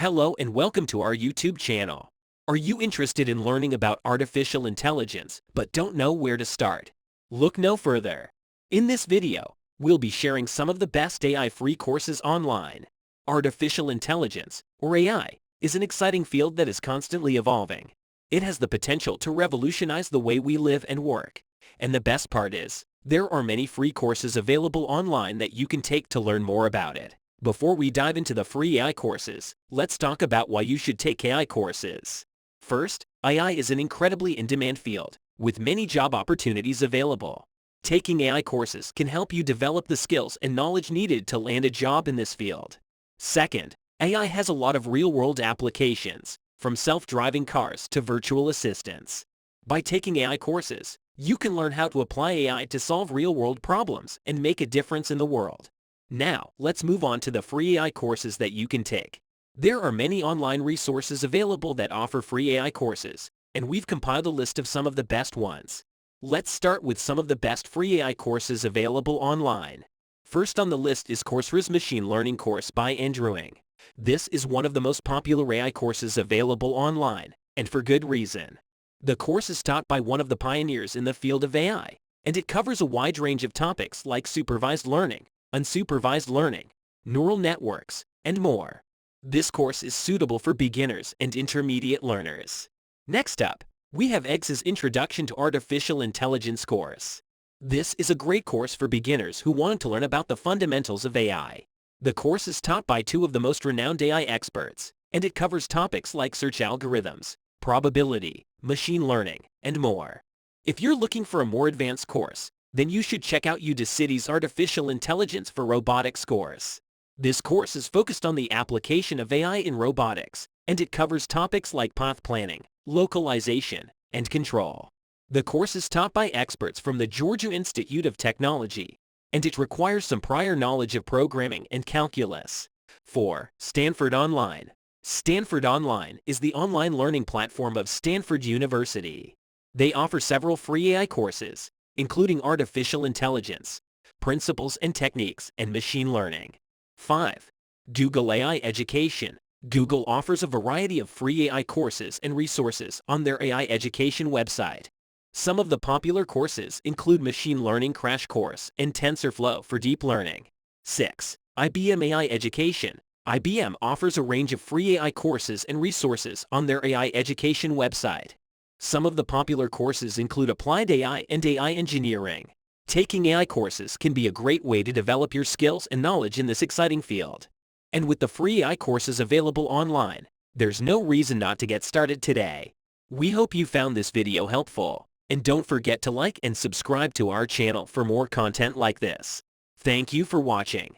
Hello and welcome to our YouTube channel. Are you interested in learning about artificial intelligence but don't know where to start? Look no further. In this video, we'll be sharing some of the best AI-free courses online. Artificial intelligence, or AI, is an exciting field that is constantly evolving. It has the potential to revolutionize the way we live and work. And the best part is, there are many free courses available online that you can take to learn more about it. Before we dive into the free AI courses, let's talk about why you should take AI courses. First, AI is an incredibly in-demand field, with many job opportunities available. Taking AI courses can help you develop the skills and knowledge needed to land a job in this field. Second, AI has a lot of real-world applications, from self-driving cars to virtual assistants. By taking AI courses, you can learn how to apply AI to solve real-world problems and make a difference in the world. Now, let's move on to the free AI courses that you can take. There are many online resources available that offer free AI courses, and we've compiled a list of some of the best ones. Let's start with some of the best free AI courses available online. First on the list is Coursera's Machine Learning course by Andrew Ng. This is one of the most popular AI courses available online, and for good reason. The course is taught by one of the pioneers in the field of AI, and it covers a wide range of topics like supervised learning, unsupervised learning, neural networks, and more. This course is suitable for beginners and intermediate learners. Next up, we have X's Introduction to Artificial Intelligence course. This is a great course for beginners who want to learn about the fundamentals of AI. The course is taught by two of the most renowned AI experts, and it covers topics like search algorithms, probability, machine learning, and more. If you're looking for a more advanced course, then you should check out Udacitity's Artificial Intelligence for Robotics course. This course is focused on the application of AI in robotics, and it covers topics like path planning, localization, and control. The course is taught by experts from the Georgia Institute of Technology, and it requires some prior knowledge of programming and calculus. 4. Stanford Online. Stanford Online is the online learning platform of Stanford University. They offer several free AI courses, including artificial intelligence, principles and techniques, and machine learning. 5. Google AI Education. Google offers a variety of free AI courses and resources on their AI education website. Some of the popular courses include Machine Learning Crash Course and TensorFlow for deep learning. 6. IBM AI Education. IBM offers a range of free AI courses and resources on their AI education website. Some of the popular courses include Applied AI and AI Engineering. Taking AI courses can be a great way to develop your skills and knowledge in this exciting field. And with the free AI courses available online, there's no reason not to get started today. We hope you found this video helpful, and don't forget to like and subscribe to our channel for more content like this. Thank you for watching.